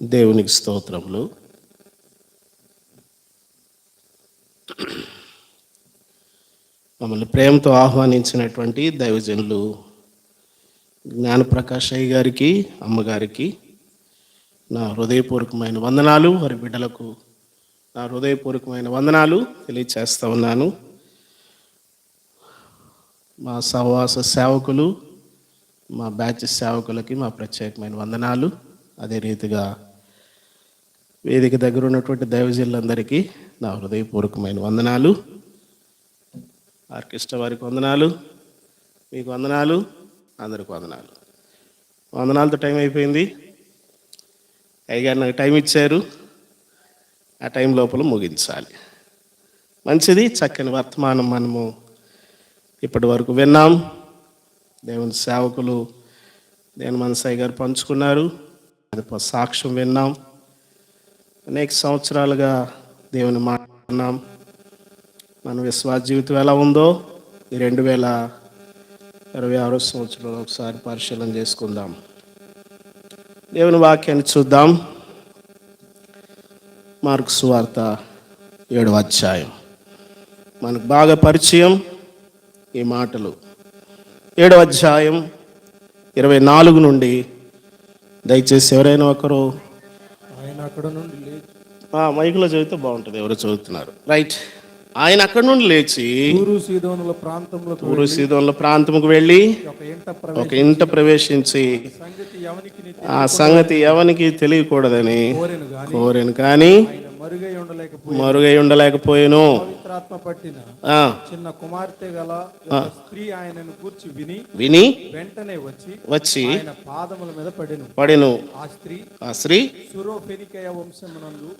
దేవునికి స్తోత్రములు. మమ్మల్ని ప్రేమతో ఆహ్వానించినటువంటి దైవజనులు జ్ఞానప్రకాష్ అయ్య గారికి, అమ్మగారికి నా హృదయపూర్వకమైన వందనాలు, వారి బిడ్డలకు నా హృదయపూర్వకమైన వందనాలు తెలియచేస్తూ ఉన్నాను. మా సహవాస సేవకులు, మా బ్యాచ్ సేవకులకి మా ప్రత్యేకమైన వందనాలు. అదే రీతిగా వేదిక దగ్గర ఉన్నటువంటి దైవజనులందరికీ నా హృదయపూర్వకమైన వందనాలు. ఆర్కెస్ట్రా వారికి వందనాలు, మీకు వందనాలు, అందరికి వందనాలు. వందనాలతో టైం అయిపోయింది. అయ్యగారు నాకు టైం ఇచ్చారు, ఆ టైం లోపల ముగించాలి. మంచిది, చక్కని వర్తమానం మనము ఇప్పటి వరకు విన్నాం. దేవుని సేవకులు దేవుని మనసయ్య గారు పంచుకున్నారు, అది సాక్ష్యం విన్నాం. అనేక సంవత్సరాలుగా దేవుని మాట విన్నాం. మన విశ్వాస జీవితం ఎలా ఉందో ఈ 2026 సంవత్సరంలో ఒకసారి పరిశీలన చేసుకుందాం. దేవుని వాక్యాన్ని చూద్దాం. మార్కు సువార్త 7వ అధ్యాయం మనకు బాగా పరిచయం ఈ మాటలు. 7వ అధ్యాయం 24 నుండి దయచేసి ఎవరైనా ఒకరు ఆయన అక్కడ నుండి మైకులో చదివితే బాగుంటుంది. ఎవరు చదువుతున్నారు? రైట్. ఆయన అక్కడ నుండి లేచి తూరు సీదోనుల ప్రాంతముకు వెళ్ళి ఒక ఇంట ప్రవేశించి ఆ సంగతి ఎవనికి తెలియకూడదని కోరెను, కానీ మరుగై ఉండలేకపోయాను. పవిత్రాత్మ పట్టిన చిన్న కుమార్తె గల స్త్రీ ఆయనను కూర్చి విని వెంటనే వచ్చి ఆయన పాదముల మీద పడెను. ఆ స్త్రీ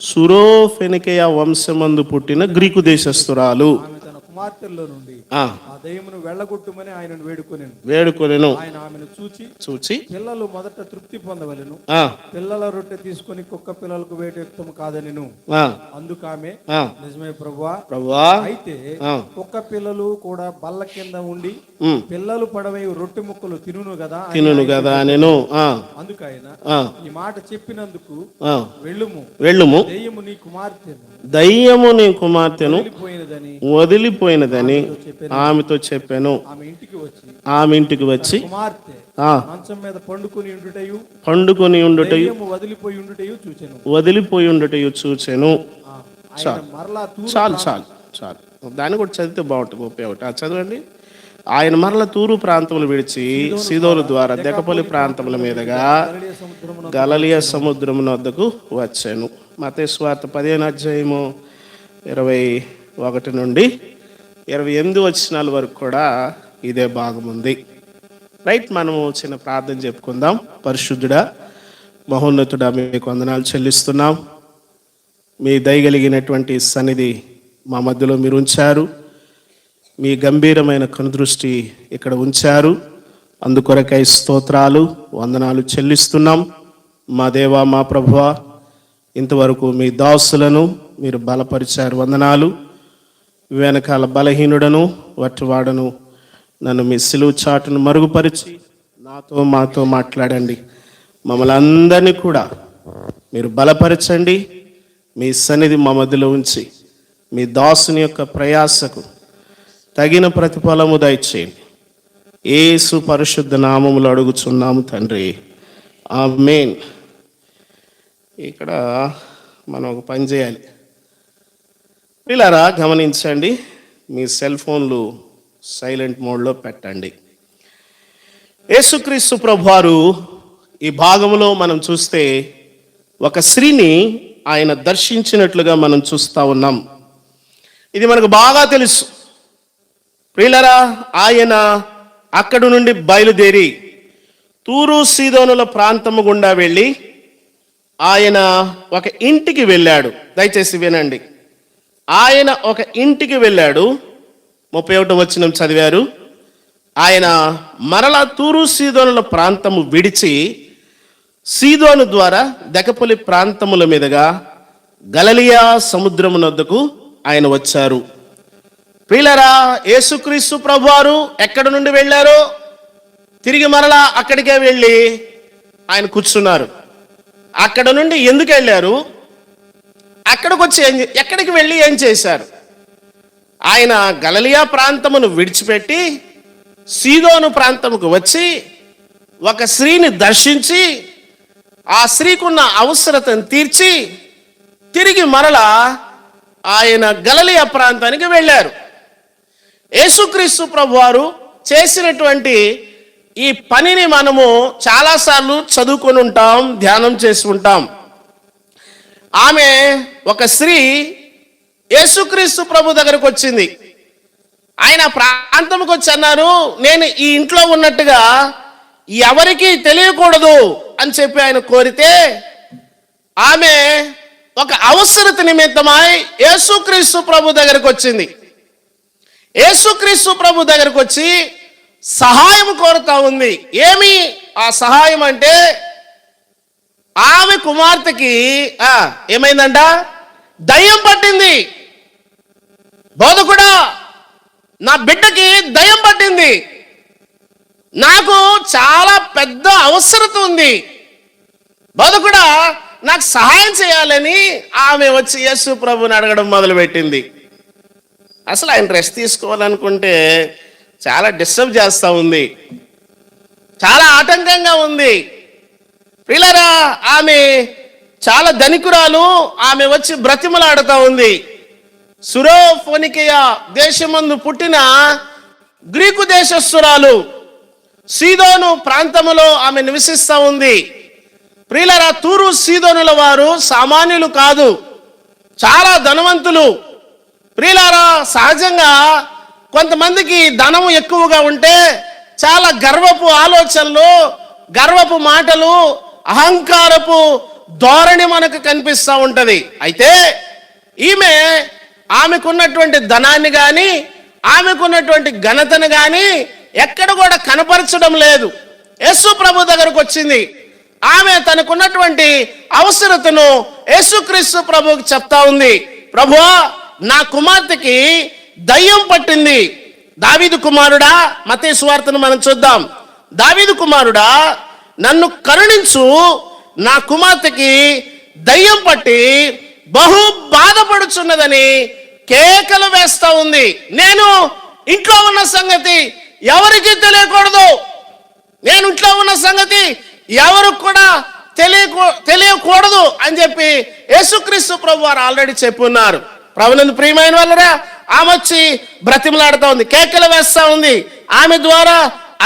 సురోఫెనికయ వంశమందు పుట్టిన గ్రీకు దేశస్థురాలు. తన కుమార్తెల్లో నుండి ఆ దయ్యమును వెళ్ళగొట్టుమని ఆయనను వేడుకొనెను. ఆయన ఆమెను చూచి పిల్లలు మొదట తృప్తి పొందవలెను, పిల్లల రొట్టె తీసుకొని కుక్క పిల్లలకు వేటయుక్తము కాదనెను. అందుకామె నిజమే ప్రభువా, అయితే కుక్క పిల్లలు కూడా బల్ల కింద ఉండి పిల్లలు పడవై రొట్టె ముక్కలు తినును కదా నేను. అందుకైన ఈ మాట చెప్పినందుకు వెళ్ళుము, దయ్యము నీ కుమార్తెను వదిలిపోయినదని ఆమెతో చెప్పాను. ఆమె ఇంటికి వచ్చి మంచం మీద పండుకొని ఉండుటయు వదిలిపోయి ఉండుటయు చూచెను. చాలు. దాన్ని కూడా చదివితే బాగుంటుంది, ఉపయోగం. చదవండి. ఆయన మరల తూరు ప్రాంతములు విడిచి సీదోను ద్వారా దెకపొలి ప్రాంతముల మీదుగా గలిలయ సముద్రమున వద్దకు వచ్చాను. మత్తయి సువార్త 15వ అధ్యాయము 21 నుండి 28 వచనాల వరకు కూడా ఇదే భాగం ఉంది. రైట్. మనము చిన్న ప్రార్థన చెప్పుకుందాం. పరిశుద్ధుడా, మహోన్నతుడా, మీకు వందనాలు చెల్లిస్తున్నాం. మీ దయగలిగినటువంటి సన్నిధి మా మధ్యలో మీరు ఉంచారు. మీ గంభీరమైన కనుదృష్టి ఇక్కడ ఉంచారు. అందుకొరకై స్తోత్రాలు, వందనాలు చెల్లిస్తున్నాం. మా దేవా, మా ప్రభువా, ఇంతవరకు మీ దాసులను మీరు బలపరిచారు. వందనాలు. వెనకాల బలహీనుడను వట్టివాడను నన్ను మీ సిలువ చాటును మరుగుపరిచి మాతో మాట్లాడండి. మమ్మల్ని అందరినీ కూడా మీరు బలపరచండి. మీ సన్నిధి మా మధ్యలో ఉంచి మీ దాసుని యొక్క ప్రయాసకు తగిన ప్రతిఫలము దయచేయండి. యేసు పరిశుద్ధ నామములో అడుగుచున్నాము తండ్రి, ఆమేన్. ఇక్కడ మనం ఒక పని చేయాలి. పిల్లరా గమనించండి, మీ సెల్ ఫోన్లు సైలెంట్ మోడ్లో పెట్టండి. యేసుక్రీస్తు ప్రభువారు ఈ భాగంలో మనం చూస్తే ఒక స్త్రీని ఆయన దర్శించినట్లుగా మనం చూస్తూ ఉన్నాం. ఇది మనకు బాగా తెలుసు. ప్రియులరా, ఆయన అక్కడి నుండి బయలుదేరి తూరు సీదోనుల ప్రాంతము గుండా వెళ్ళి ఆయన ఒక ఇంటికి వెళ్ళాడు. దయచేసి వినండి. ఆయన ఒక ఇంటికి వెళ్ళాడు. 31వ వచనం చదివారు. ఆయన మరలా తూరు సీదోనుల ప్రాంతము విడిచి సీదోను ద్వారా దెకపొలి ప్రాంతముల మీదుగా గలిలయ సముద్రమునొద్దకు ఆయన వచ్చారు. ప్రియులరా, యేసుక్రీస్తు ప్రభువారు ఎక్కడి నుండి వెళ్ళారో తిరిగి మరలా అక్కడికే వెళ్ళి ఆయన కూర్చున్నారు. అక్కడ నుండి ఎందుకు వెళ్ళారు, అక్కడికి వచ్చి ఎక్కడికి వెళ్ళి ఏం చేశారు? ఆయన గలిలయ ప్రాంతమును విడిచిపెట్టి సీదోను ప్రాంతముకు వచ్చి ఒక స్త్రీని దర్శించి ఆ స్త్రీకున్న అవసరతను తీర్చి తిరిగి మరలా ఆయన గలిలయ ప్రాంతానికి వెళ్ళారు. యేసుక్రీస్తు ప్రభువారు చేసినటువంటి ఈ పనిని మనము చాలాసార్లు చదువుకొని ఉంటాం, ధ్యానం చేసి ఉంటాం. ఆమె ఒక స్త్రీ యేసుక్రీస్తు ప్రభు దగ్గరకు వచ్చింది. ఆయన ప్రాంతంకి వచ్చి అన్నారు, నేను ఈ ఇంట్లో ఉన్నట్టుగా ఎవరికి తెలియకూడదు అని చెప్పి ఆయన కోరితే ఆమె ఒక అవసరత నిమిత్తమై యేసుక్రీస్తు ప్రభు దగ్గరకు వచ్చింది. యేసుక్రీస్తు ప్రభు దగ్గరకు వచ్చి సహాయం కోరుతా ఉంది. ఏమి ఆ సహాయం అంటే, ఆమె కుమార్తెకి ఏమైందంట? దయ్యం పట్టింది. బోధకుడా, నా బిడ్డకి దయ్యం పట్టింది, నాకు చాలా పెద్ద అవసరత ఉంది, బోధకుడా నాకు సహాయం చేయాలని ఆమె వచ్చి యేసు ప్రభుని అడగడం మొదలుపెట్టింది. అసలు ఆయన రెస్ట్ తీసుకోవాలనుకుంటే చాలా డిస్టర్బ్ చేస్తూ ఉంది, చాలా ఆటంకంగా ఉంది. ప్రియులారా, ఆమె చాలా ధనికురాలు. ఆమె వచ్చి బ్రతిమలాడుతూ ఉంది. సురోఫోనికియా దేశమందు పుట్టిన గ్రీకు దేశస్థురాలు. సీదోను ప్రాంతములో ఆమె నివసిస్తూ ఉంది. ప్రియులారా, తూరు సీదోనుల వారు సామాన్యులు కాదు, చాలా ధనవంతులు. ప్రియులారా, సహజంగా కొంతమందికి ధనము ఎక్కువగా ఉంటే చాలా గర్వపు ఆలోచనలు, గర్వపు మాటలు, అహంకారపు ధోరణి మనకు కనిపిస్తూ ఉంటది. అయితే ఈమె ఆమెకున్నటువంటి ధనాన్ని కానీ ఆమెకున్నటువంటి ఘనతను కానీ ఎక్కడ కూడా కనపరచడం లేదు. యేసు ప్రభు దగ్గరకు వచ్చింది. ఆమె తనకున్నటువంటి అవసరతను యేసుక్రీస్తు ప్రభువుకి చెప్తా ఉంది. ప్రభువా, నా కుమార్తెకి దయ్యం పట్టింది. దావీదు కుమారుడా, మత్తయి సువార్తను మనం చూద్దాం. దావీదు కుమారుడా, నన్ను కరుణించు, నా కుమార్తెకి దయ్యం పట్టి బహు బాధపడుచున్నదని కేకలు వేస్తా ఉంది. నేను ఇంట్లో ఉన్న సంగతి ఎవరికి తెలియకూడదు, నేను ఇంట్లో ఉన్న సంగతి ఎవరికి కూడా తెలియకూడదు అని చెప్పి యేసుక్రీస్తు ప్రభు వారు ఆల్రెడీ చెప్పున్నారు. ప్రభునందు ప్రియమైన వాళ్ళరా, ఆమె వచ్చి బ్రతిమలాడుతూ ఉంది, కేకలు వేస్తా ఉంది. ఆమె ద్వారా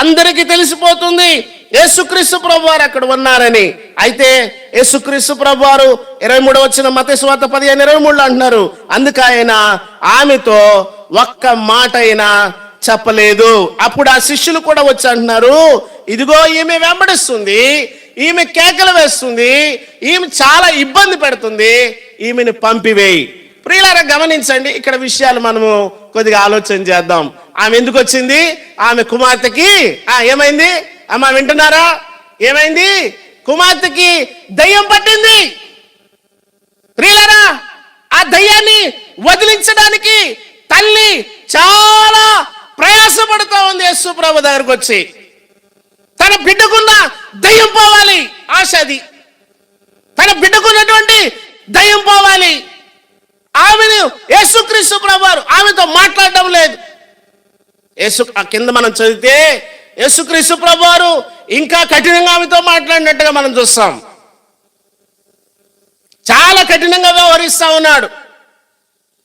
అందరికీ తెలిసిపోతుంది యేసుక్రీస్తు ప్రభు వారు అక్కడ ఉన్నారని. అయితే యేసుక్రీస్తు ప్రభు వారు 23 వచ్చిన మత్తయి సువార్త 15:23 అంటున్నారు, అందుకు ఆయన ఆమెతో ఒక్క మాట అయినా చెప్పలేదు. అప్పుడు ఆ శిష్యులు కూడా వచ్చి అంటున్నారు, ఇదిగో ఈమె వెంబడిస్తుంది, ఈమె కేకలు వేస్తుంది, ఈమె చాలా ఇబ్బంది పెడుతుంది, ఈమెను పంపివేయి. ప్రియులారా, గమనించండి, ఇక్కడ విషయాలు మనము కొద్దిగా ఆలోచన చేద్దాం. ఆమె ఎందుకు వచ్చింది? ఆమె కుమార్తెకి ఏమైంది? అమ్మ వింటున్నారా? ఏమైంది? కుమార్తెకి దయ్యం పట్టింది. ప్రియులారా, ఆ దయ్యాన్ని వదిలించడానికి తల్లి చాలా ప్రయాసపడుతూ ఉంది. యేసు ప్రభు దగ్గరకు వచ్చి తన బిడ్డకున్న దయ్యం పోవాలి, ఆశ అది. తన బిడ్డకున్నటువంటి దయ్యం పోవాలి. ఆమెను యేసుక్రీస్తు ప్రభు వారు ఆమెతో మాట్లాడడం లేదు. కింద మనం చదివితే యేసుక్రీస్తు ప్రభు వారు ఇంకా కఠినంగా ఆమెతో మాట్లాడినట్టుగా మనం చూస్తాం. చాలా కఠినంగా వ్యవహరిస్తా ఉన్నాడు.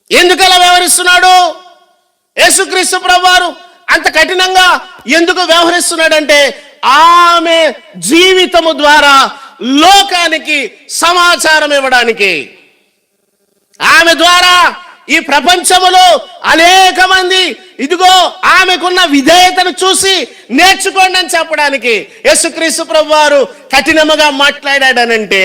ఎందుకు అలా వ్యవహరిస్తున్నాడు? యేసుక్రీస్తు ప్రభు వారు అంత కఠినంగా ఎందుకు వ్యవహరిస్తున్నాడంటే, ఆమె జీవితము ద్వారా లోకానికి సమాచారం ఇవ్వడానికి. ఆమె ద్వారా ఈ ప్రపంచములో అనేక మంది ఇదిగో ఆమెకున్న విధేయతను చూసి నేర్చుకోండి అని చెప్పడానికి యేసుక్రీస్తు ప్రభు వారు కఠినముగా మాట్లాడాడనంటే,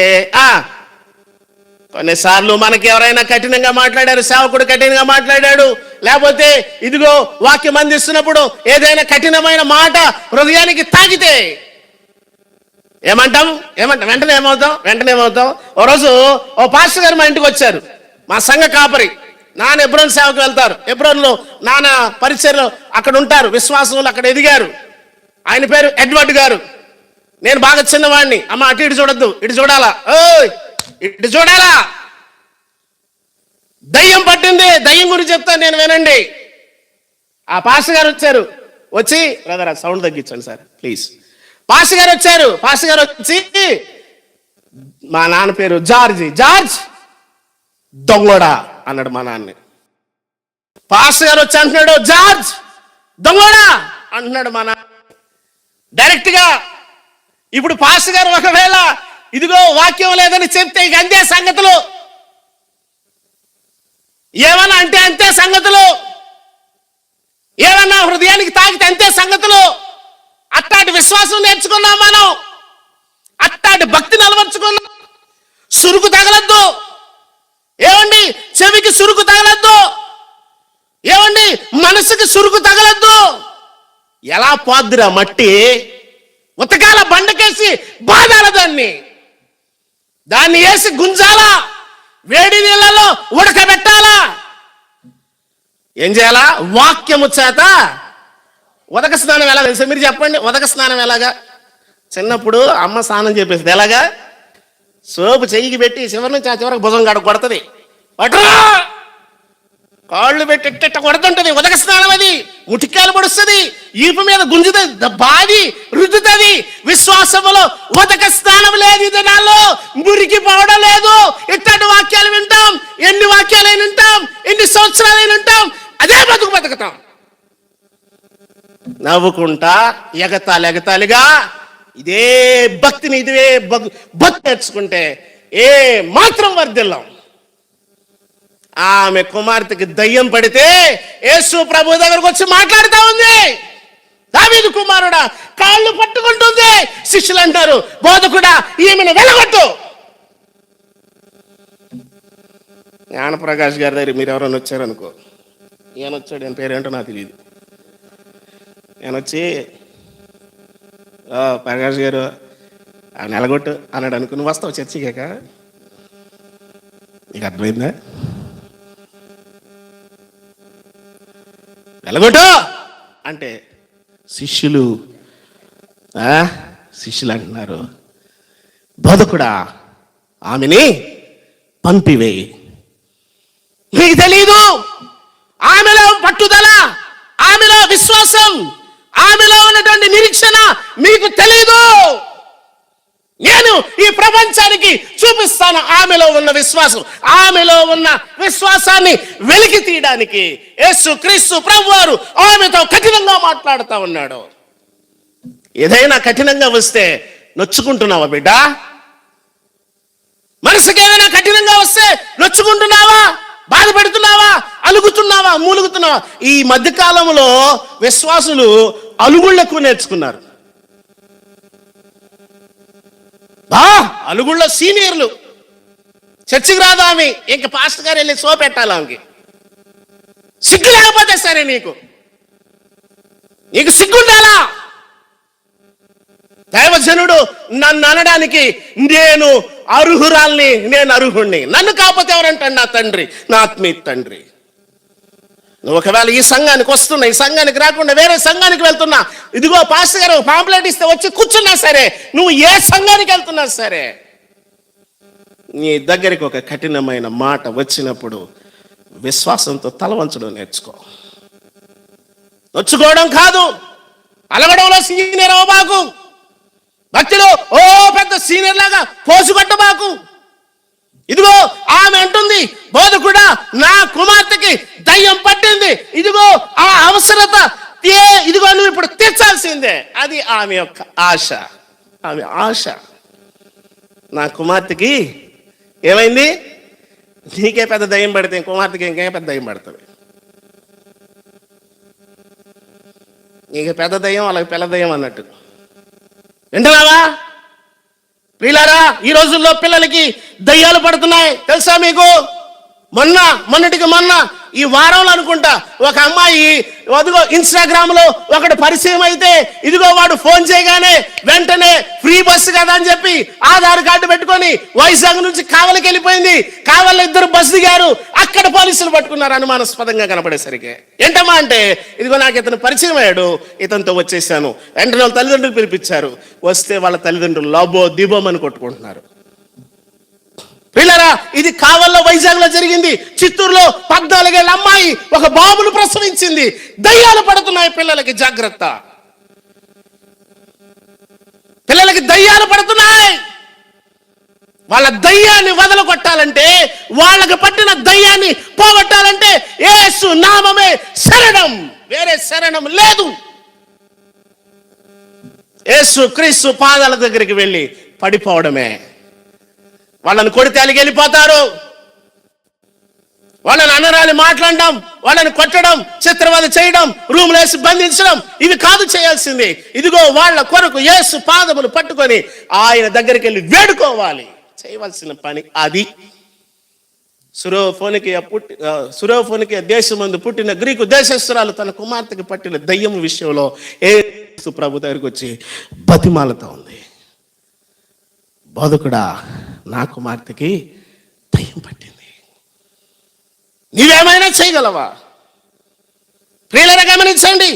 కొన్నిసార్లు మనకి ఎవరైనా కఠినంగా మాట్లాడారు, సేవకుడు కఠినంగా మాట్లాడాడు, లేకపోతే ఇదిగో వాక్యం అందిస్తున్నప్పుడు ఏదైనా కఠినమైన మాట హృదయానికి తాకితే ఏమంటాం? వెంటనే ఏమవుతాం? ఓ రోజు ఓ పాస్టర్ గారు మా ఇంటికి వచ్చారు. మా సంఘ కాపరి, నాన్న ఎబ్రోన్ సేవకు వెళ్తారు. ఎబ్రోన్లో నాన్న పరిచర్లో అక్కడ ఉంటారు, విశ్వాసంలో అక్కడ ఎదిగారు. ఆయన పేరు ఎడ్వర్డ్ గారు. నేను బాగా చిన్నవాడిని. అమ్మ అటు ఇటు చూడొద్దు, ఇటు చూడాలా, ఓయ్ ఇటు చూడాలా. దయ్యం పట్టింది, దయ్యం గురించి చెప్తాను నేను, వినండి. ఆ పాస్టర్ గారు వచ్చారు, వచ్చి బ్రదర్ ఆ సౌండ్ తగ్గించండి సార్ ప్లీజ్. పాస్టర్ గారు వచ్చారు, పాస్టర్ గారు వచ్చి మా నాన్న పేరు జార్జ్ దొంగోడా అన్నాడు మా నాన్నని. పాస్టర్ గారు వచ్చి అంటున్నాడు జార్జ్ దొంగోడా అంటున్నాడు మా నాన్న డైరెక్ట్ గా. ఇప్పుడు పాస్టర్ గారు ఒకవేళ ఇదిగో వాక్యం లేదని చెప్తే ఇక అంతే సంగతులు, ఏమన్నా అంటే అంతే సంగతులు, ఏమన్నా హృదయానికి తాకితే అంతే సంగతులు. అట్టాటి విశ్వాసం నేర్చుకున్నాం మనం, అట్టాటి భక్తిని అలవర్చుకున్నాం. సురుకు తగలద్దు ఏమండి, చెవికి సురుకు తగలద్దు ఏమండి, మనసుకి సురుకు తగలద్దు. ఎలా పోద్దురా మట్టి, ఉతకాల బండకేసి బాధాల దాన్ని వేసి గుంజాలా, వేడి నీళ్ళలో ఉడకబెట్టాలా, ఏం చేయాలా? వాక్యము చేత. ఉదక స్నానం ఎలాగ తెలుసా మీరు చెప్పండి? ఉదక స్నానం ఎలాగా? చిన్నప్పుడు అమ్మ స్నానం చెప్పేసింది ఎలాగా? సోపు చెయ్యికి పెట్టి చివరి నుంచి ఆ చివరికి భుజం కాడ కొడుతుంది, పట్రా కాళ్ళు పెట్టి ఎట్ట కొడుతుంటది. ఉదక స్నానం అది. ముటికాయలు పొడుస్తుంది, ఈపు మీద గుంజుతుంది, బాది రుద్దుతుంది. విశ్వాసములో ఉదక స్నానం లేదు ఈ దినాల్లో, మురికి పోవడం లేదు. ఇట్లాంటి వాక్యాలు వింటాం, ఎన్ని వాక్యాలైనా వింటాం, ఎన్ని సంవత్సరాలైనా వింటాం, అదే బతుకుతాం నవ్వుకుంటా ఎగతాళిగా. ఇదే భక్తిని ఇదే భక్తి నేర్చుకుంటే ఏ మాత్రం వర్ధిల్లం. ఆమె కుమార్తెకి దయ్యం పడితే యేసు ప్రభు దగ్గరకు వచ్చి మాట్లాడుతూ ఉంది. దావీదు కుమారుడా, కాళ్ళు పట్టుకుంటుంది. శిష్యులు అంటారు, బోధకుడా ఈమెను వెలగొట్టు. జ్ఞానప్రకాష్ గారి దగ్గర మీరు ఎవరైనా వచ్చారనుకో, ఈయన వచ్చాడు, ఈయన పేరేంటో నాకు తెలియదు. ఈయన వచ్చి ప్రకాష్ గారు నెలగొట్టు అన్నాడు అనుకో, నువ్వు వస్తావు చర్చికేక? నీకు అర్థమైందా? వెలగొట్టు అంటే శిష్యులు అంటున్నారు, బోధకుడా ఆమెని పంపివేయి. నీకు తెలీదు ఆమెలో పట్టుదల, ఆమెలో విశ్వాసం, ఆమెలో ఉన్నటువంటి నిరీక్షణ మీకు తెలీదు. నేను ఈ ప్రపంచానికి చూపిస్తాను ఆమెలో ఉన్న విశ్వాసం. ఆమెలో ఉన్న విశ్వాసాన్ని వెలికి తీయడానికి యేసు క్రీస్తు ప్రభువారు ఆమెతో కఠినంగా మాట్లాడుతూ ఉన్నాడు. ఏదైనా కఠినంగా వస్తే నొచ్చుకుంటున్నావా బిడ్డ? మనసుకి ఏదైనా కఠినంగా వస్తే నొచ్చుకుంటున్నావా, బాధపడుతున్నావా, అలుగుతున్నావా, మూలుగుతున్నావా? ఈ మధ్యకాలంలో విశ్వాసులు అలుగుళ్ళు ఎక్కువ నేర్చుకున్నారు. అలుగుళ్ళో సీనియర్లు. చర్చికి రాదు ఆమె, ఇంక పాస్టర్ గారు వెళ్ళి సో పెట్టాలి ఆమెకి. సిగ్గు లేకపోతే సరే, నీకు సిగ్గుండాలా? దైవజనుడు నన్ను అనడానికి నేను అర్హురాల్ని, నేను అర్హుణ్ణి. నన్ను కాకపోతే ఎవరంటాడు? నా తండ్రి, నా ఆత్మీయ తండ్రి. నువ్వు ఒకవేళ ఈ సంఘానికి వస్తున్నా, ఈ సంఘానికి రాకుండా వేరే సంఘానికి వెళ్తున్నా, ఇదిగో పాస్టర్ గారు పాంప్లెట్ ఇస్తే వచ్చి కూర్చున్నా సరే, నువ్వు ఏ సంఘానికి వెళ్తున్నా సరే, నీ దగ్గరికి ఒక కఠినమైన మాట వచ్చినప్పుడు విశ్వాసంతో తల వంచడం నేర్చుకో. నొచ్చుకోవడం కాదు, అలగడంలో సీనియర్ అవ్వబాకు, భక్తిలో ఓ పెద్ద సీనియర్ లాగా పోసుకొట్టబాకు. ఇదిగో ఆమె అంటుంది, బోధకుడా నా కుమార్తెకి దయ్యం పట్టింది, ఇదిగో ఆ అవసరత ఇదిగో నువ్వు ఇప్పుడు తీర్చాల్సిందే. అది ఆమె యొక్క ఆశ. ఆమె ఆశ, నా కుమార్తెకి ఏమైంది? నీకే పెద్ద దయ్యం పడితే కుమార్తెకి ఇంకే పెద్ద దయ్యం పడుతుంది. నీకు పెద్ద దయ్యం, అలాగే పిల్ల దయ్యం అన్నట్టు. వింటున్నావా ప్రియులారా? ఈ రోజుల్లో పిల్లలకి దయ్యాలు పడుతున్నాయి తెలుసా మీకు? మొన్నటికి మొన్న ఈ వారంలో అనుకుంటా ఒక అమ్మాయి అదిగో ఇన్స్టాగ్రామ్ లో ఒకటి పరిచయం అయితే ఇదిగో వాడు ఫోన్ చేయగానే వెంటనే ఫ్రీ బస్సు కదా అని చెప్పి ఆధార్ కార్డు పెట్టుకొని వైజాగ్ నుంచి కావలికి వెళ్ళిపోయింది. కావలిలో 2 బస్సు దిగారు, అక్కడ పోలీసులు పట్టుకున్నారు అనుమానాస్పదంగా కనపడేసరికి. ఏంటమ్మా అంటే ఇదిగో నాకు ఇతను పరిచయం అయ్యాడు, ఇతనితో వచ్చేసాను. వెంటనే వాళ్ళ తల్లిదండ్రులు పిలిపించారు. వస్తే వాళ్ళ తల్లిదండ్రులు లాబో దిబోమని కొట్టుకుంటున్నారు. పిల్లరా, ఇది కావల్లో వైజాగ్ లో జరిగింది. చిత్తూరులో 14 ఏళ్ల అమ్మాయి ఒక బాబును ప్రసవించింది. దయ్యాలు పడుతున్నాయి పిల్లలకి, జాగ్రత్త. పిల్లలకి దయ్యాలు పడుతున్నాయి. వాళ్ళ దయ్యాన్ని వదలగొట్టాలంటే, వాళ్ళకి పట్టిన దయ్యాన్ని పోగొట్టాలంటే యేసు నామమే శరణం, వేరే శరణం లేదు. యేసు క్రీస్తు పాదాల దగ్గరికి వెళ్ళి పడిపోవడమే. వాళ్ళని కొడితే అలిగి వెళ్ళిపోతారు. వాళ్ళని అనరాని మాట్లాడడం, వాళ్ళని కొట్టడం, చిత్రవద చేయడం, రూమ్లో వేసి బంధించడం, ఇవి కాదు చేయాల్సింది. ఇదిగో వాళ్ళ కొరకు యేసు పాదములు పట్టుకొని ఆయన దగ్గరికి వెళ్ళి వేడుకోవాలి. చేయవలసిన పని అది. సురోఫోనికే దేశమందు పుట్టిన గ్రీకు దేశస్తురాలు తన కుమార్తెకి పట్టిన దయ్యం విషయంలో యేసు ప్రభు దగ్గరికి వచ్చి బతిమాలతో ఉంది. బోధకుడా, నా కుమార్తెకి దయ్యం పట్టింది, నీవేమైనా చేయగలవా? ప్రియులను గమనించండి,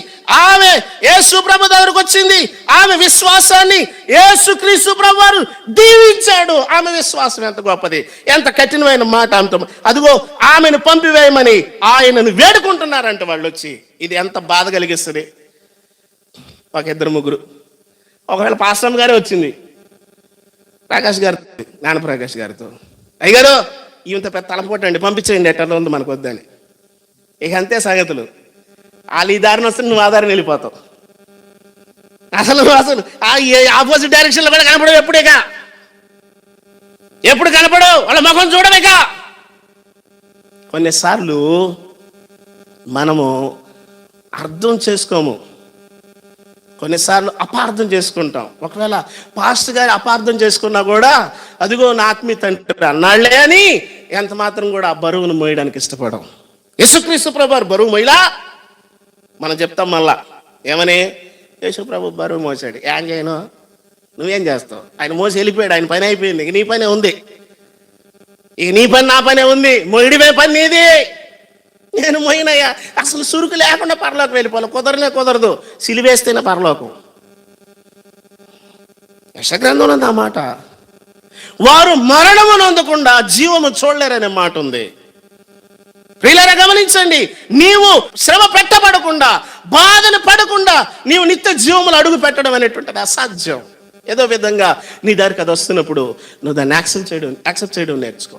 ఆమె యేసు ప్రభు దగ్గరకు వచ్చింది. ఆమె విశ్వాసాన్ని యేసు క్రీస్తు ప్రభు వారు దీవించాడు. ఆమె విశ్వాసం ఎంత గొప్పది, ఎంత కఠినమైన మాట అంత. అదిగో ఆమెను పంపివేయమని ఆయనను వేడుకుంటున్నారంట వాళ్ళు వచ్చి. ఇది ఎంత బాధ కలిగిస్తుంది. ఒక 2-3, ఒకవేళ పాస్టమ్ గారే వచ్చింది ప్రకాష్ గారు, జ్ఞానప్రకాష్ గారితో, అయ్యగారు ఇంత పెద్ద తలపోటండి, పంపించేయండి, ఎట్లా ఉంది మనకు వద్దని. ఇక అంతే సంగతులు. వాళ్ళు ఈ దారిని వస్తే నువ్వు ఆ దారిని వెళ్ళిపోతావు. అసలు ఆపోజిట్ డైరెక్షన్లో కూడా కనపడవు. ఎప్పుడు కనపడవు, వాళ్ళ ముఖం చూడలేక. కొన్నిసార్లు మనము అర్థం చేసుకోము, కొన్నిసార్లు అపార్థం చేసుకుంటాం. ఒకవేళ పాస్టర్ గారు అపార్థం చేసుకున్నా కూడా అదిగో నా ఆత్మీయ తండ్రి అన్నాళ్లే అని ఎంత మాత్రం కూడా ఆ బరువును మోయడానికి ఇష్టపడం. యేసుక్రీస్తు ప్రభు బరువు మోయలా మనం చెప్తాం. మళ్ళా ఏమని, యేసు ప్రభు బరువు మోసాడు, ఏం చేయను, నువ్వేం చేస్తావు? ఆయన మోసి వెళ్ళిపోయాడు, ఆయన పని అయిపోయింది, ఇక నీ పనే ఉంది, ఇక నీ పని నా పనే ఉంది, మోయడమే పని నీది. నేను మోయినయ్యా, అసలు సురుకు లేకుండా పరలోకం వెళ్ళిపోవాలి, కుదరదు, సిలివేస్తేనే పరలోకం. యెషయా ఉంది ఆ మాట. వారు మరణము నొందకుండా జీవము చూడలేరనే మాట ఉంది. ప్రియులారా గమనించండి, నీవు శ్రమ పెట్టబడకుండా, బాధను పడకుండా నీవు నిత్య జీవములు అడుగు పెట్టడం అనేటువంటిది అసాధ్యం. ఏదో విధంగా నీ దారికి అది వస్తున్నప్పుడు నువ్వు దాన్ని యాక్సెప్ట్ చేయడం నేర్చుకో,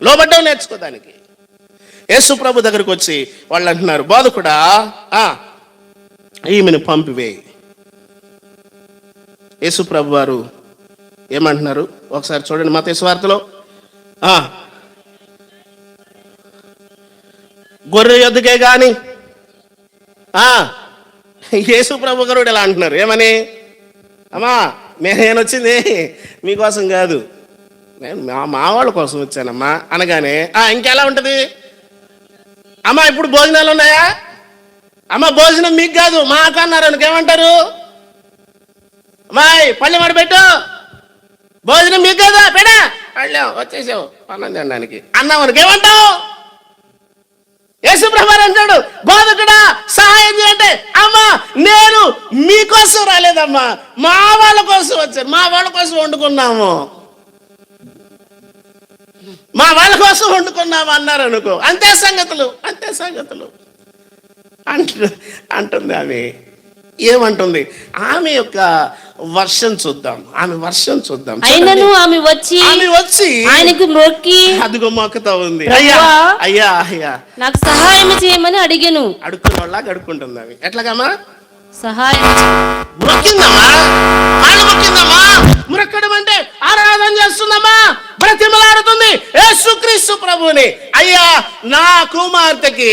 లోబడ్డం నేర్చుకో దానికి. యేసు ప్రభు దగ్గరకు వచ్చి వాళ్ళు అంటున్నారు, బోధకుడా ఈమెను పంపివేయి. యేసు ప్రభు వారు ఏమంటున్నారు ఒకసారి చూడండి, మత్తయి సువార్తలో. గొర్రె యొద్దకే గాని యేసు ప్రభు గారు ఇలా అంటున్నారు, ఏమని, అమ్మా నేను వచ్చింది మీకోసం కాదు, నేను మా వాళ్ళ కోసం వచ్చానమ్మా అనగానే ఇంకెలా ఉంటుంది, అమ్మా ఇప్పుడు భోజనాలు ఉన్నాయా, అమ్మ భోజనం మీకు కాదు మాకు అన్నారు అనుకేమంటారు, అమ్మాయి పళ్ళెం మడబెట్టు, భోజనం మీకు కదా, పెడా పళ్ళెం వచ్చేసావు అన్నం తినడానికి అన్నాం అనుకేమంటావు? యేసు ప్రభు అంటాడు, బోధకుడా సహాయం చేయండి. అమ్మా నేను మీకోసం రాలేదమ్మా, మా వాళ్ళ కోసం వచ్చాను, మా వాళ్ళ కోసం వండుకున్నాము, మా వాళ్ళ కోసం వండుకున్నాము అన్నారు అనుకో. అంతే సంగతులు అంటుంది ఆమె. ఏమంటుంది ఆమె యొక్క వర్షం చూద్దాం. అయినను ఆమె వచ్చి ఆయనకు మొక్కి అదిగో మొక్కుతా ఉంది, అయ్యా నాకు సహాయం చేయమని అడిగాను. అడుక్కున్న వాళ్ళ అడుక్కుంటుంది ఆమె. ఎట్లాగమ్మా సహాయం మొక్కిందమ్మా, మురక్కడం అంటే ఆరాధన చేస్తుందమ్మా, బ్రతిమలాడుతుంది యేసుక్రీస్తు ప్రభువుని. అయ్యా నా కుమార్తెకి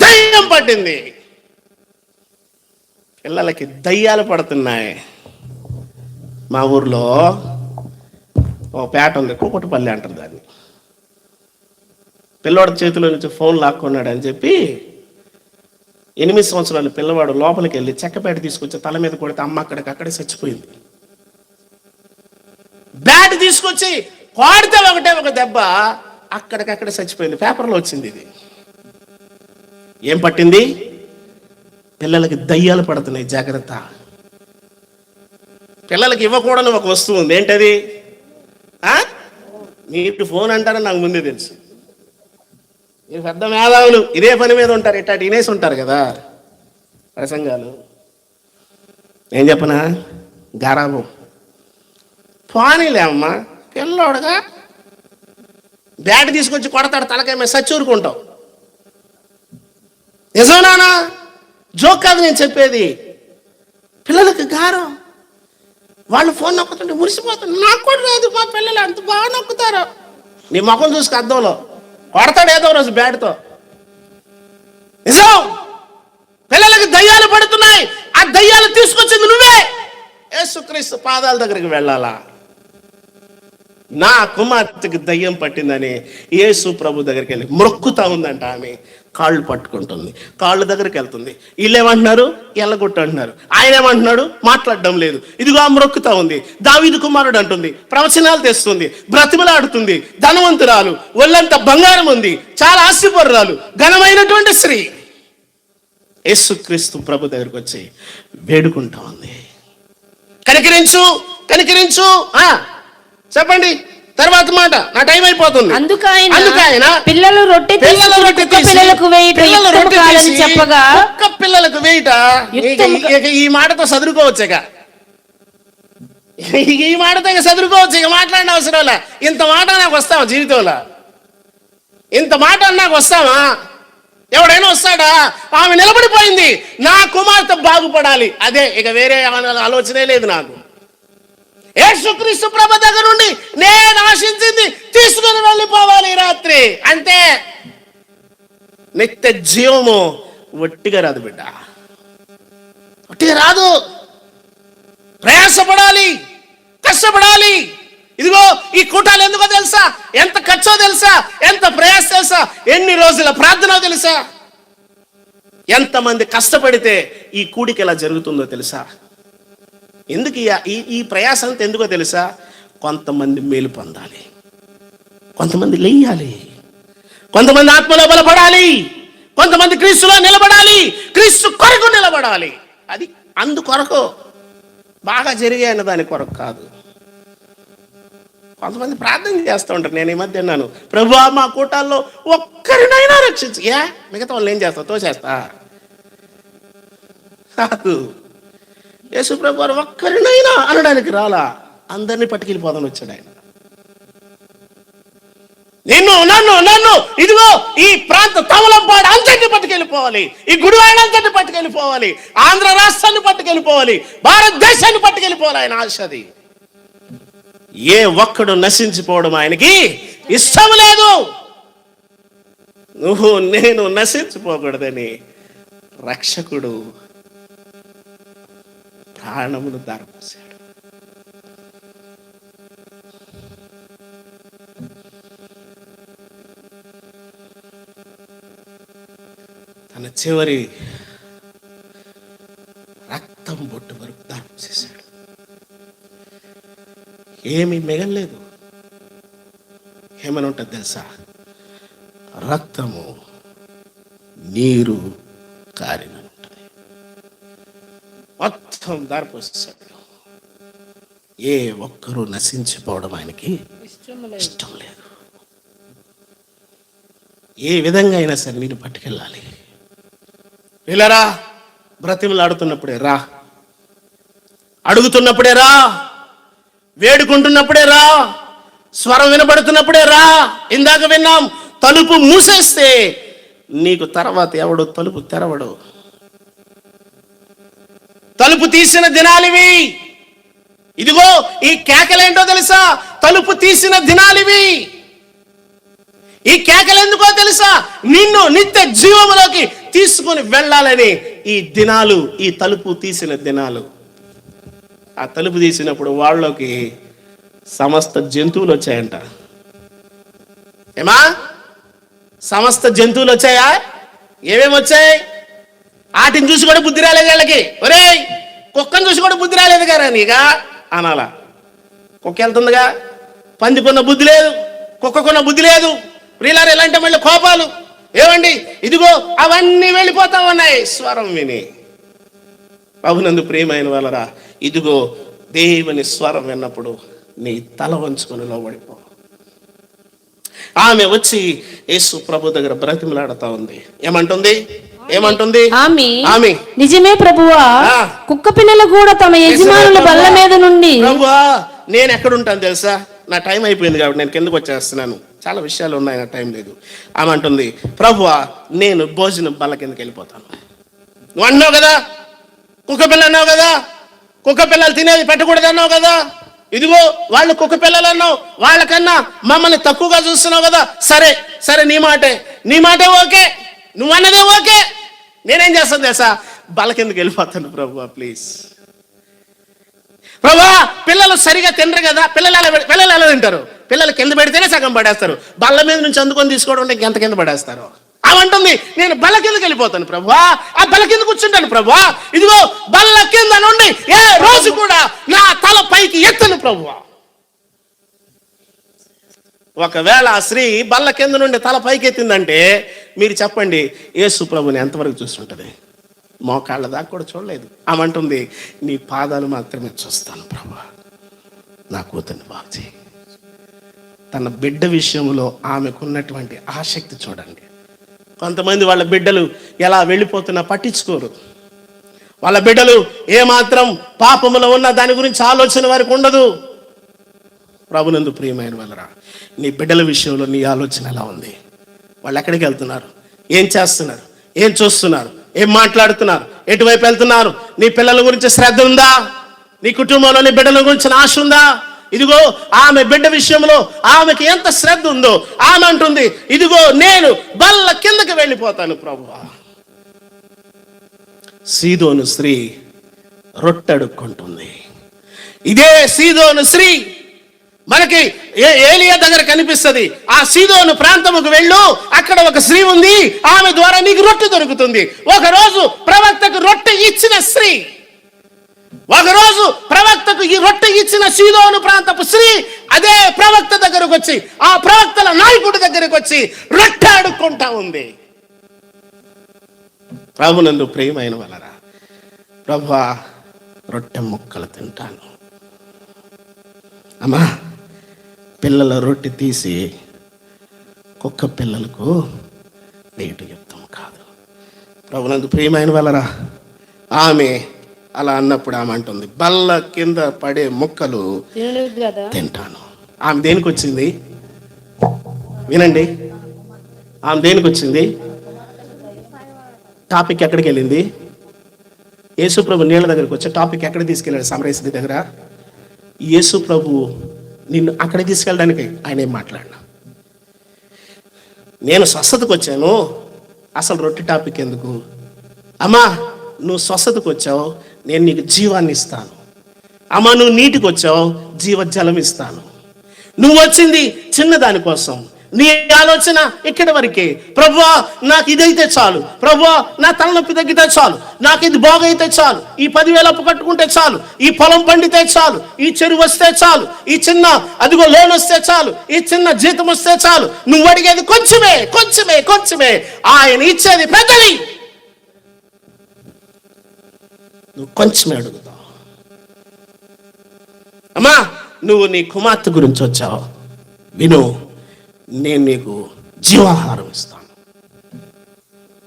దయ్యం పట్టింది. పిల్లలకి దయ్యాలు పడుతున్నాయి. మా ఊర్లో ఓ పేట ఉంది, కూకటిపల్లి అంటారు దాన్ని. పిల్లోడి చేతిలో నుంచి ఫోన్ లాక్కున్నాడు అని చెప్పి 8 సంవత్సరాల పిల్లవాడు లోపలికి వెళ్ళి చెక్కపేట తీసుకొచ్చి తల మీద కొడితే అమ్మ అక్కడే చచ్చిపోయింది. బ్యాట్ తీసుకొచ్చి కొడితే ఒకటే ఒక దెబ్బ, అక్కడికక్కడే చచ్చిపోయింది. పేపర్లో వచ్చింది ఇది. ఏం పట్టింది? పిల్లలకి దయ్యాలు పడుతున్నాయి, జాగ్రత్త. పిల్లలకి ఇవ్వకూడని ఒక వస్తువు ఉంది. ఏంటది? మీరు ఫోన్ అంటారని నాకు ముందే తెలుసు. మీరు పెద్ద మేధావులు, ఇదే పని మీద ఉంటారు, ఇట్లా వినేసి ఉంటారు కదా ప్రసంగాలు. ఏం చెప్పనా? గారాబం. పోనీలే అమ్మా, పిల్లోడుగా బ్యాట్ తీసుకొచ్చి కొడతాడు, తలకాయ మీద సచ్చూరుకుంటావు. నిజమేనా? జోక్ కాదు నేను చెప్పేది. పిల్లలకి గారం. వాళ్ళు ఫోన్ నొక్కుతుంటే మురిసిపోతారు. నాకు కూడా రాదు, మా పిల్లలు అంత బాగా నొక్కుతారు. నీ ముఖం చూసుకు అద్దంలో కొడతాడు ఏదో రోజు బ్యాట్తో. నిజం, పిల్లలకి దయ్యాలు పడుతున్నాయి. ఆ దయ్యాలు తీసుకొచ్చింది నువ్వే. యేసుక్రీస్తు పాదాల దగ్గరికి వెళ్ళాలా? నా కుమార్తెకి దయ్యం పట్టిందని యేసు ప్రభు దగ్గరికి వెళ్ళి మొక్కుతా ఉందంట. ఆమె కాళ్ళు పట్టుకుంటుంది, కాళ్ళు దగ్గరికి వెళ్తుంది. వీళ్ళేమంటున్నారు? ఎల్లగొట్టు అంటున్నారు. ఆయన ఏమంటున్నాడు? మాట్లాడడం లేదు. ఇదిగో మొక్కుతా ఉంది. దావీదు కుమారుడు అంటుంది, ప్రవచనాలు తెస్తుంది, బ్రతిమలాడుతుంది, ధనవంతురాలు, ఒళ్ళంతా బంగారం ఉంది, చాలా ఆస్తిపరురాలు, ఘనమైనటువంటి స్త్రీ. యేసుక్రీస్తు ప్రభు దగ్గరికి వచ్చి వేడుకుంటా ఉంది, కనికరించు, కనికరించు. చెప్పండి తర్వాత మాట, నా టైం అయిపోతుంది. అందుకు ఆయన పిల్లలు రొట్టె పిల్లలకు వేయట చెప్పగా, ఒక్క పిల్లలకు వేయట. ఈ మాటతో చదువుకోవచ్చుగా, ఈ మాటతో ఇక చదువుకోవచ్చు. ఇక మాట్లాడిన అవసరం లే. ఇంత మాట నాకు వస్తావా జీవితంలో? ఇంత మాట నాకు వస్తావా? ఎవడైనా వస్తాడా? ఆమె నిలబడిపోయింది, నా కుమార్తె బాగుపడాలి. అదే, ఇక వేరే ఆలోచనే లేదు నాకు. యేసుక్రీస్తు ప్రభు దగ్గర నుండి నేను ఆశించింది తీసుకుని వెళ్ళిపోవాలి రాత్రి, అంతే. నిత్య జీవము ఒట్టిగా రాదు బిడ్డ, ఒట్టిగా రాదు. ప్రయాసపడాలి, కష్టపడాలి. ఇదిగో ఈ కూటాలు ఎందుకో తెలుసా? ఎంత ఖర్చో తెలుసా? ఎంత ప్రయాస తెలుసా? ఎన్ని రోజుల ప్రార్థన తెలుసా? ఎంతమంది కష్టపడితే ఈ కూడికి ఎలా జరుగుతుందో తెలుసా? ఎందుకు ఈ ప్రయాసం అంతా ఎందుకో తెలుసా? కొంతమంది మేలు పొందాలి, కొంతమంది లేయాలి, కొంతమంది ఆత్మలో బలపడాలి, కొంతమంది క్రీస్తులో నిలబడాలి, క్రీస్తు కొరకు నిలబడాలి. అది అందుకొరకు, బాగా జరిగాయన్న దాని కొరకు కాదు. కొంతమంది ప్రార్థన చేస్తూ ఉంటారు. నేను ఈ మధ్య అన్నాను, ప్రభువా మా కూటాల్లో ఒక్కరినైనా రక్షించు. మిగతా వాళ్ళు ఏం చేస్తావు? తోచేస్తా కాదు. యేసు ప్రభు వారు ఒక్కరినైనా అనడానికి రాలా, అందరినీ పట్టుకెళ్ళిపోదాని వచ్చాడు ఆయన. నిన్ను నన్ను నన్ను ఇదిగో ఈ ప్రాంత తమలంపాడు అంతటి పట్టుకెళ్ళిపోవాలి, ఈ గుడివాడ అంతటి పట్టుకెళ్ళిపోవాలి, ఆంధ్ర రాష్ట్రాన్ని పట్టుకెళ్ళిపోవాలి, భారతదేశాన్ని పట్టుకెళ్ళిపోవాలి. ఆయన ఆశది. ఏ ఒక్కడు నశించిపోవడం ఆయనకి ఇష్టం లేదు. నువ్వు నేను నశించిపోకూడదని రక్షకుడు ప్రాణమును దారపోసాడు. తన చివరి రక్తం బొట్టు వరకు దారపోసేశాడు. ఏమీ మిగలలేదు. ఏమని ఉంటుంది తెలుసా? రక్తము నీరు కారిన మొత్తం దారిపోసేసాడు. ఏ ఒక్కరూ నశించిపోవడం ఆయనకి ఇష్టం లేదు. ఏ విధంగా అయినా సరే నేను పట్టుకెళ్ళాలి. వెళ్ళరా, బ్రతిమలాడుతున్నప్పుడే రా, అడుగుతున్నప్పుడే రా, వేడుకుంటున్నప్పుడే రా, స్వరం వినబడుతున్నప్పుడే రా. ఇందాక విన్నాం, తలుపు మూసేస్తే నీకు తర్వాత ఎవడు తలుపు తెరవడు. తలుపు తీసిన దినాలివి. ఇదిగో ఈ కేకలేంటో తెలుసా? తలుపు తీసిన దినాలివి. ఈ కేకలు ఎందుకో తెలుసా? నిన్ను నిత్య జీవములోకి తీసుకుని వెళ్ళాలని ఈ దినాలు, ఈ తలుపు తీసిన దినాలు. ఆ తలుపు తీసినప్పుడు వాళ్ళకి సమస్త జంతువులు వచ్చాయంట. ఏమా? సమస్త జంతువులు వచ్చాయా? ఏమేమి వచ్చాయి? వాటిని చూసి కూడా బుద్ధి రాలేదు వీళ్ళకి. ఒరేయ్, కుక్కను చూసి కూడా బుద్ధి రాలేదు కదా నీగా అనాలా. కుక్క వెళ్తుందిగా, పందికున్న బుద్ధి లేదు, కుక్కకున్న బుద్ధి లేదు. ప్రియులారా, ఇలాంటి మళ్ళీ కోపాలు ఏమండి, ఇదిగో అవన్నీ వెళ్ళిపోతా ఉన్నాయి స్వరం విని. ప్రభునందు ప్రియమైన వాళ్ళరా, ఇదిగో దేవుని స్వరం విన్నప్పుడు నీ తల వంచుకొని లోబడిపో. ఆమె వచ్చి యేసు ప్రభు దగ్గర బ్రతిమలాడుతా ఉంది. ఏమంటుంది? ఆమె నిజమే ప్రభువా, కుక్క పిల్లలు కూడా తమ యజమానుల బల్ల మీద నుండి. ప్రభువా, నేను ఎక్కడుంటాను తెలుసా? నా టైం అయిపోయింది కాబట్టి నేను కిందకు వచ్చేస్తున్నాను, చాలా విషయాలు ఉన్నాయి, నా టైం లేదు. ఆమె అంటుంది, ప్రభువా, నేను భోజనం బల్ల కిందకి వెళ్ళిపోతాను. నువ్వు అన్నావు కదా, కుక్క పిల్ల అన్నావు కదా, కుక్క పిల్లలు తినేది పెట్టకూడదు అన్నావు కదా. ఇదిగో వాళ్ళు కుక్క పిల్లలు అన్నావు, వాళ్ళకన్నా మమ్మల్ని తక్కువగా చూస్తున్నావు కదా. సరే నీ మాటే ఓకే, నువ్వు అన్నదే ఓకే. నేనేం చేస్తాను తెలుసా? బల్ల కిందకి వెళ్ళిపోతాను. ప్రభువా ప్లీజ్, ప్రభువా, పిల్లలు సరిగా తినరు కదా. పిల్లలు ఎలా తింటారు? పిల్లలు కింద పెడితేనే సగం పడేస్తారు, బల్ల మీద నుంచి అందుకొని తీసుకోవడం అంటే ఎంత కింద పడేస్తారు. అవంటుంది, నేను బల్ల కిందకి వెళ్ళిపోతాను ప్రభువా, ఆ బల్ల కింద కూర్చుంటాను ప్రభువా. ఇదిగో బల్ల కింద నుండి ఏ రోజు కూడా నా తల పైకి ఎత్తను ప్రభువా. ఒకవేళ ఆ స్త్రీ బల్ల కింద నుండి తల పైకి ఎత్తిందంటే మీరు చెప్పండి, యేసు ప్రభుని ఎంతవరకు చూస్తుంటది? మోకాళ్ళ దాకా కూడా చూడలేదు. ఆమె అంటుంది, నీ పాదాలు మాత్రమే చూస్తాను ప్రభువా, నా కూతుర్ని బాగు చేయి. తన బిడ్డ విషయంలో ఆమెకున్నటువంటి ఆసక్తి చూడండి. కొంతమంది వాళ్ళ బిడ్డలు ఎలా వెళ్ళిపోతున్నా పట్టించుకోరు. వాళ్ళ బిడ్డలు ఏమాత్రం పాపములో ఉన్న దాని గురించి ఆలోచన వారికి ఉండదు. ప్రభునందు ప్రియమైన వాళ్ళరా, నీ బిడ్డల విషయంలో నీ ఆలోచన ఎలా ఉంది? వాళ్ళు ఎక్కడికి వెళ్తున్నారు? ఏం చేస్తున్నారు? ఏం చూస్తున్నారు? ఏం మాట్లాడుతున్నారు? ఎటువైపు వెళ్తున్నారు? నీ పిల్లల గురించి శ్రద్ధ ఉందా? నీ కుటుంబంలో నీ బిడ్డల గురించి ఆశ ఉందా? ఇదిగో ఆమె బిడ్డ విషయంలో ఆమెకి ఎంత శ్రద్ధ ఉందో ఆమె అంటుంది, ఇదిగో నేను బల్ల కిందకి వెళ్ళిపోతాను ప్రభువా. సీదోను స్త్రీ రొట్టెడుక్కుంటుంది. ఇదే సీదోను స్త్రీ మనకి ఏలియా దగ్గర కనిపిస్తుంది. ఆ సీదోను ప్రాంతముకు వెళ్ళు, అక్కడ ఒక స్త్రీ ఉంది, ఆమె ద్వారా నీకు రొట్టె దొరుకుతుంది. ఒకరోజు ప్రవక్తకు రొట్టె ఇచ్చిన స్త్రీ, ఒకరోజు ప్రవక్తకు ఈ రొట్టె ఇచ్చిన సీదోను ప్రాంతపు స్త్రీ అదే ప్రవక్త దగ్గరకు వచ్చి, ఆ ప్రవక్తల నాయకుడి దగ్గరకు వచ్చి రొట్టె అడుక్కుంటా ఉంది. ప్రభునందు ప్రియమైన వాళ్ళరా, ప్రభువా, రొట్టె ముక్కలు తింటాను. అమ్మా, పిల్లల రొట్టె తీసి కుక్క పిల్లలకు వేయటం యుక్తం కాదు. ప్రభునందు ప్రియమైన వాళ్ళరా, ఆమె అలా అన్నప్పుడు ఆమె అంటుంది, బల్ల కింద పడే ముక్కలు తింటాను. ఆమె దేనికి వచ్చింది? వినండి, ఆమె దేనికి వచ్చింది? టాపిక్ ఎక్కడికి వెళ్ళింది? యేసు ప్రభు నీళ్ళ దగ్గరికి వచ్చే టాపిక్ ఎక్కడ తీసుకెళ్ళాడు? సమరయస్త్రీ దగ్గర. యేసు ప్రభు నిన్ను అక్కడికి తీసుకెళ్ళడానికి ఆయన ఏం మాట్లాడినా, నేను స్వస్థతకు వచ్చాను, అసలు రొట్టె టాపిక్ ఎందుకు? అమ్మా, నువ్వు స్వస్థతకు వచ్చావు, నేను నీకు జీవాన్ని ఇస్తాను. అమ్మ, నువ్వు నీటికి వచ్చావు, జీవజలం ఇస్తాను. నువ్వు వచ్చింది చిన్నదాని కోసం, నీ ఆలోచన ఇక్కడ వరకే. ప్రభువా, నాకు ఇదైతే చాలు, ప్రభువా, నా తలనొప్పి తగ్గితే చాలు, నాకు ఇది బాగైతే చాలు, ఈ 10,000 అప్పు కట్టుకుంటే చాలు, ఈ పొలం పండితే చాలు, ఈ చెరువు వస్తే చాలు, ఈ చిన్న అదిగో లోన్ వస్తే చాలు, ఈ చిన్న జీతం వస్తే చాలు. నువ్వు అడిగేది కొంచెమే కొంచెమే కొంచెమే, ఆయన ఇచ్చేది పెద్దది. నువ్వు కొంచెమే అడుగుతావు. అమ్మా, నువ్వు నీ కుమార్తె గురించి వచ్చావు, విను, నేను నీకు జీవాహారం ఇస్తాను.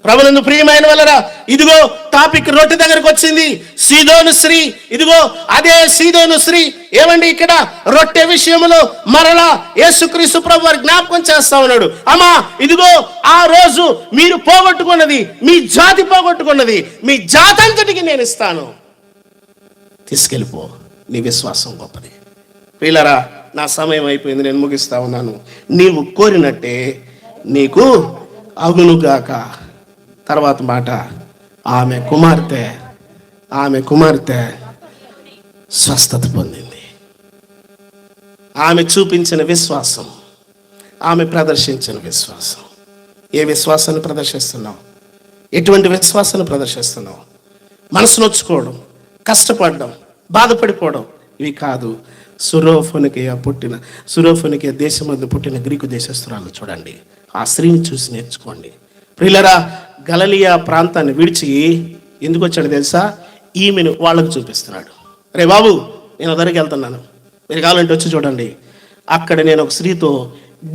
ప్రభునందు ప్రియమైన వాళ్ళరా, ఇదిగో టాపిక్ రొట్టె దగ్గరకు వచ్చింది. సీదోను స్త్రీ, ఇదిగో అదే సీదోను స్త్రీ ఏమండి ఇక్కడ రొట్టె విషయంలో మరలా యేసుక్రీస్తు ప్రభు వారు జ్ఞాపకం చేస్తా ఉన్నాడు. అమ్మా, ఇదిగో ఆ రోజు మీరు పోగొట్టుకున్నది, మీ జాతి పోగొట్టుకున్నది, మీ జాతి అంతటికి నేను ఇస్తాను, తీసుకెళ్ళిపో, నీ విశ్వాసం గొప్పది. ప్రియులారా, నా సమయం అయిపోయింది, నేను ముగిస్తా ఉన్నాను. నీవు కోరినట్టే నీకు అగునుగాక. తర్వాత మాట, ఆమె కుమార్తె స్వస్థత పొందింది. ఆమె చూపించిన విశ్వాసం, ఆమె ప్రదర్శించిన విశ్వాసం. ఏ విశ్వాసాన్ని ప్రదర్శిస్తున్నావు? ఎటువంటి విశ్వాసాన్ని ప్రదర్శిస్తున్నావు? మనసు నొచ్చుకోవడం, కష్టపడడం, బాధపడిపోవడం ఇవి కాదు. సురోఫోనికే దేశమందు పుట్టిన గ్రీకు దేశస్తురాలు చూడండి. ఆ స్త్రీని చూసి నేర్చుకోండి. ప్రియులరా, గలిలయ ప్రాంతాన్ని విడిచి ఎందుకు వచ్చాడు తెలుసా? ఈమెను వాళ్ళకు చూపిస్తున్నాడు. రే బాబు, నేను దగ్గరికి వెళ్తున్నాను, మీరు కావాలంటే వచ్చి చూడండి. అక్కడ నేను ఒక స్త్రీతో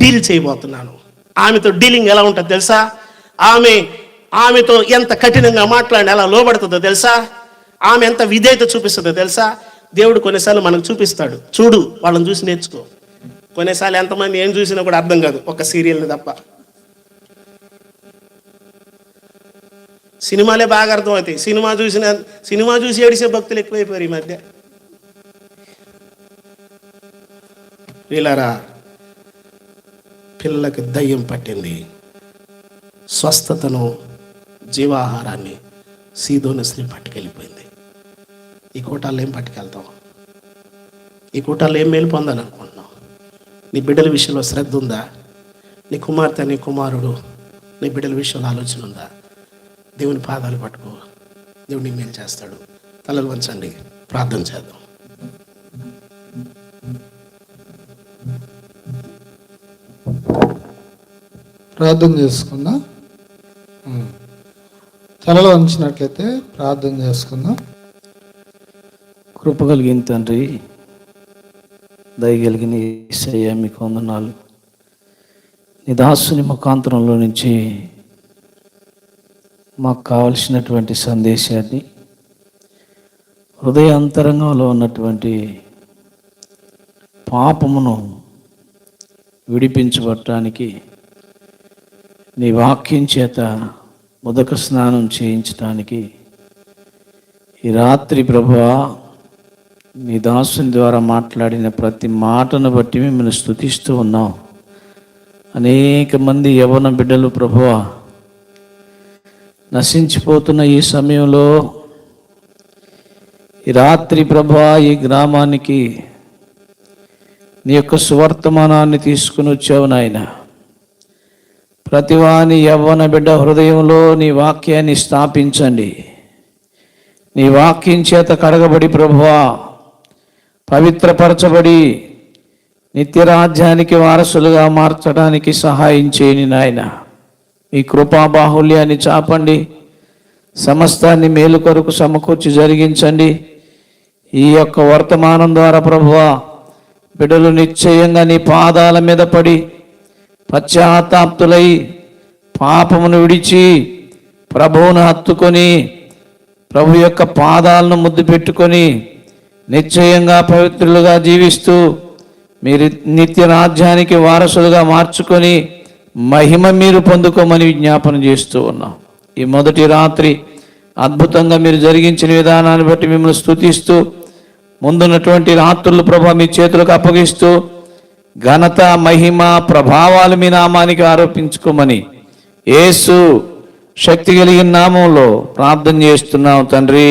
డీల్ చేయబోతున్నాను. ఆమెతో డీలింగ్ ఎలా ఉంటుందో తెలుసా? ఆమెతో ఎంత కఠినంగా మాట్లాడి ఎలా లోబడుతుందో తెలుసా? ఆమె ఎంత విధేయత చూపిస్తుందో తెలుసా? దేవుడు కొన్నిసార్లు మనకు చూపిస్తాడు. చూడు, వాళ్ళని చూసి నేర్చుకో. కొన్నిసార్లు ఎంతమంది ఏం చూసినా కూడా అర్థం కాదు, ఒక సీరియల్ని తప్ప. సినిమాలే బాగా అర్థమవుతాయి. సినిమా చూసి ఏడిసే భక్తులు ఎక్కువైపోయారు ఈ మధ్య. వీళ్ళారా, పిల్లలకి దయ్యం పట్టింది. స్వస్థతను, జీవాహారాన్ని సీదోను స్త్రీ పట్టుకెళ్ళిపోయింది. ఈ కూటాల్లో ఏం పట్టుకెళ్తావు? ఈ కూటాల్లో ఏం మేలు పొందాలనుకుంటున్నావు? నీ బిడ్డల విషయంలో శ్రద్ధ ఉందా? నీ కుమార్తె, నీ కుమారుడు, నీ బిడ్డల విషయంలో ఆలోచన ఉందా? దేవుని పాదాలు పట్టుకో, దేవుడు నీ మేలు చేస్తాడు. తలలు వంచండి, ప్రార్థన చేద్దాం. ప్రార్థన చేసుకుందాం. తలలో వంచినట్లయితే ప్రార్థన చేసుకుందాం. కృప కలిగిన తండ్రి, దయగలిగిన యేసయ్య, మీకు వందనాలు. నీ దాసుని ముఖాంతరంలో నుంచి మాకు కావలసినటువంటి సందేశాన్ని, హృదయ అంతరంగంలో ఉన్నటువంటి పాపమును విడిపించబడటానికి నీ వాక్యం చేత ఉదక స్నానం చేయించడానికి ఈ రాత్రి ప్రభువా, నీ దాసుని ద్వారా మాట్లాడిన ప్రతి మాటను బట్టి మిమ్మల్ని స్తుతిస్తూ ఉన్నాం. అనేక మంది యవ్వన బిడ్డలు ప్రభువా నశించిపోతున్న ఈ సమయంలో ఈ రాత్రి ప్రభువా ఈ గ్రామానికి నీ యొక్క సువర్తమానాన్ని తీసుకుని వచ్చావు నాయన. ప్రతివాని యవ్వన బిడ్డ హృదయంలో నీ వాక్యాన్ని స్థాపించండి. నీ వాక్యం చేత కడగబడి ప్రభువా పవిత్రపరచబడి నిత్యరాజ్యానికి వారసులుగా మార్చడానికి సహాయం చేయని నాయన. మీ కృపా బాహుల్యాన్ని చాపండి, సమస్తాన్ని మేలు కొరకు సమకూర్చి జరిగించండి. ఈ యొక్క వర్తమానం ద్వారా ప్రభువా బిడ్డలు నిశ్చయంగా నీ పాదాల మీద పడి పశ్చాత్తాప్తులై పాపమును విడిచి ప్రభువును హత్తుకొని ప్రభు యొక్క పాదాలను ముద్దు పెట్టుకొని నిశ్చయంగా పవిత్రులుగా జీవిస్తూ మీరు నిత్య రాజ్యానికి వారసులుగా మార్చుకొని మహిమ మీరు పొందుకోమని విజ్ఞాపన చేస్తూ ఉన్నాం. ఈ మొదటి రాత్రి అద్భుతంగా మీరు జరిగించిన విధానాన్ని బట్టి మిమ్మల్ని స్తుతిస్తూ, ముందున్నటువంటి రాత్రులు ప్రభు మీ చేతులకు అప్పగిస్తూ ఘనత, మహిమ, ప్రభావాలు మీ నామానికి ఆరోపించుకోమని యేసు శక్తి కలిగిన నామంలో ప్రార్థన చేస్తున్నాం తండ్రి.